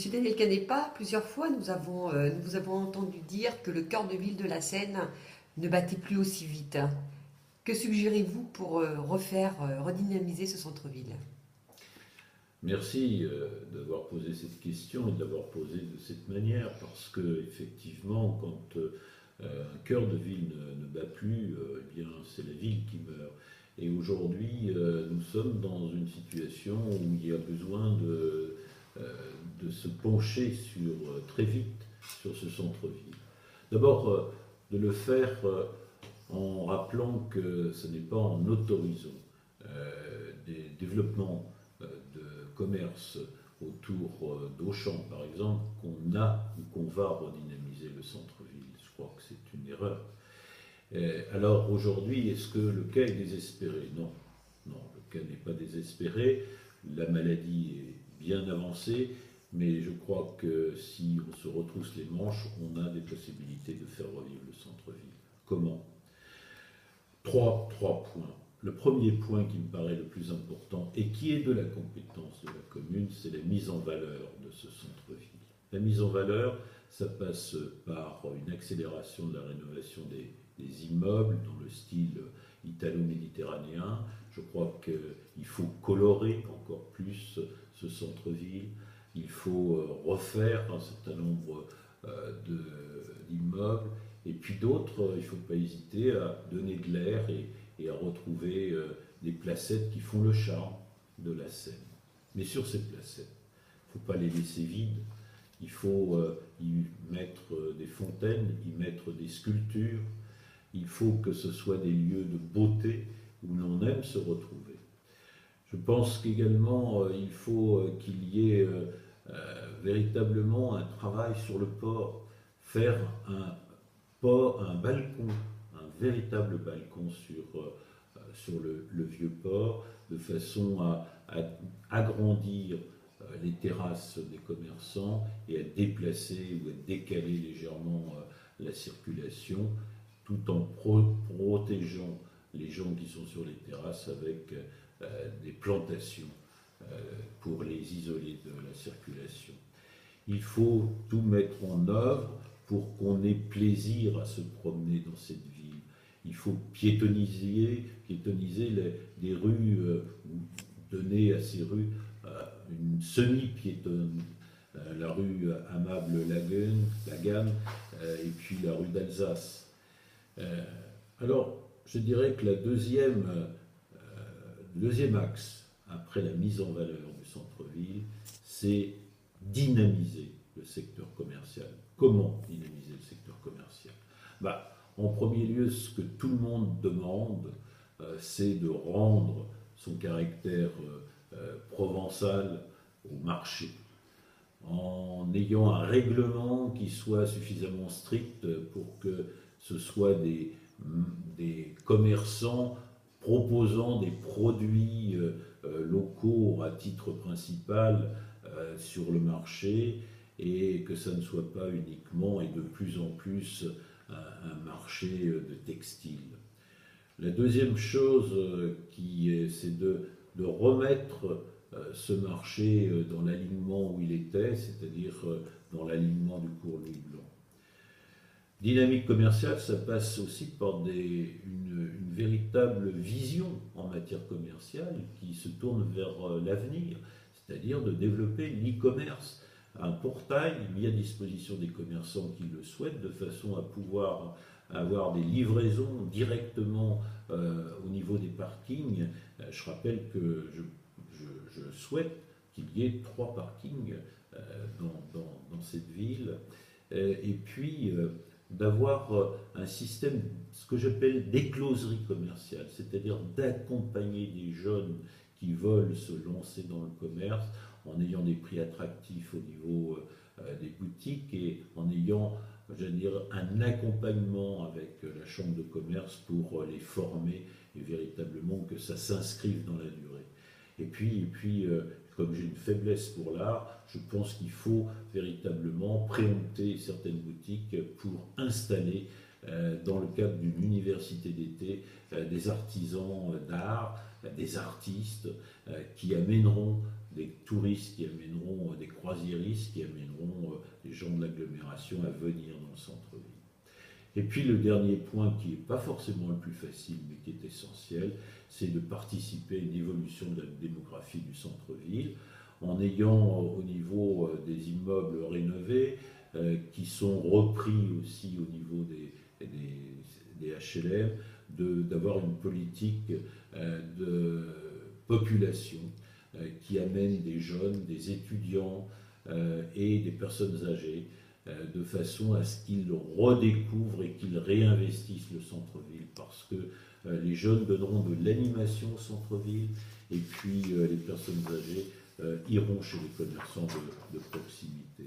Monsieur Daniel Canepa, plusieurs fois nous vous avons entendu dire que le cœur de ville de la Seine ne battait plus aussi vite. Que suggérez-vous pour redynamiser ce centre-ville? Merci d'avoir posé cette question et de l'avoir posée de cette manière, parce que effectivement, quand un cœur de ville ne bat plus, eh bien, c'est la ville qui meurt. Et aujourd'hui, nous sommes dans une situation où il y a besoin euh, de se pencher très vite sur ce centre-ville. D'abord, de le faire en rappelant que ce n'est pas en autorisant des développements de commerce autour d'Auchan, par exemple, qu'on va redynamiser le centre-ville. Je crois que c'est une erreur. Alors aujourd'hui, est-ce que le cas est désespéré? Non, non, le cas n'est pas désespéré. La maladie est bien avancée, mais je crois que si on se retrousse les manches, on a des possibilités de faire revivre le centre-ville. Comment? Trois points. Le premier point qui me paraît le plus important et qui est de la compétence de la commune, c'est la mise en valeur de ce centre-ville. La mise en valeur, ça passe par une accélération de la rénovation des immeubles dans le style italo-méditerranéen. Je crois qu'il faut colorer encore plus ce centre-ville. Il faut refaire un certain nombre d'immeubles. Et puis d'autres, il ne faut pas hésiter à donner de l'air et à retrouver des placettes qui font le charme de la Seine. Mais sur ces placettes, il ne faut pas les laisser vides. Il faut y mettre des fontaines, y mettre des sculptures. Il faut que ce soit des lieux de beauté où l'on aime se retrouver. Je pense qu'également, il faut qu'il y ait véritablement un travail sur le port, faire un balcon, un véritable balcon sur le vieux port, de façon à agrandir les terrasses des commerçants et à déplacer ou à décaler légèrement la circulation, tout en protégeant les gens qui sont sur les terrasses avec des plantations pour les isoler de la circulation. Il faut tout mettre en œuvre pour qu'on ait plaisir à se promener dans cette ville. Il faut piétoniser des rues, donner à ces rues une semi-piétonne. La rue Amable-Laganne et puis la rue d'Alsace. Alors, je dirais que le deuxième axe, après la mise en valeur du centre-ville, c'est dynamiser le secteur commercial. Comment dynamiser le secteur commercial? En premier lieu, ce que tout le monde demande, c'est de rendre son caractère provençal au marché, en ayant un règlement qui soit suffisamment strict pour que ce soit des commerçants proposant des produits locaux à titre principal sur le marché, et que ça ne soit pas uniquement et de plus en plus un marché de textile. La deuxième chose c'est de remettre ce marché dans l'alignement où il était, c'est-à-dire dans l'alignement du cours Louis Blanc. Dynamique commerciale, ça passe aussi par une véritable vision en matière commerciale qui se tourne vers l'avenir, c'est-à-dire de développer l'e-commerce, un portail mis à disposition des commerçants qui le souhaitent, de façon à pouvoir avoir des livraisons directement au niveau des parkings. Je rappelle que je souhaite qu'il y ait 3 parkings dans cette ville, et puis d'avoir un système, ce que j'appelle d'écloserie commerciale, c'est-à-dire d'accompagner des jeunes qui veulent se lancer dans le commerce en ayant des prix attractifs au niveau des boutiques et en ayant, j'allais dire, un accompagnement avec la chambre de commerce pour les former et véritablement que ça s'inscrive dans la durée. Et puis comme j'ai une faiblesse pour l'art, je pense qu'il faut véritablement préempter certaines boutiques pour installer, dans le cadre d'une université d'été, des artisans d'art, des artistes qui amèneront des touristes qui amèneront, des croisiéristes qui amèneront les gens de l'agglomération à venir dans le centre-ville. Et puis le dernier point qui n'est pas forcément le plus facile mais qui est essentiel, c'est de participer à une évolution de la démographie du centre-ville en ayant au niveau des immeubles rénovés qui sont repris aussi au niveau des HLM, d'avoir une politique de population qui amène des jeunes, des étudiants et des personnes âgées de façon à ce qu'ils redécouvrent et qu'ils réinvestissent le centre-ville parce que les jeunes donneront de l'animation au centre-ville et puis les personnes âgées iront chez les commerçants de proximité.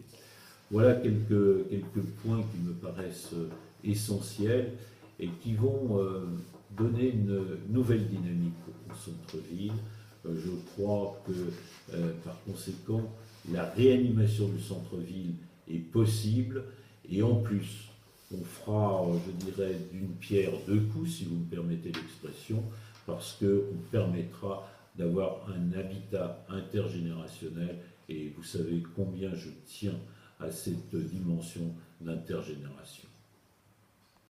Voilà quelques points qui me paraissent essentiels et qui vont donner une nouvelle dynamique au centre-ville. Je crois que par conséquent, la réanimation du centre-ville est possible et en plus, on fera, je dirais, d'une pierre deux coups, si vous me permettez l'expression, parce qu'on permettra d'avoir un habitat intergénérationnel et vous savez combien je tiens à cette dimension d'intergénération.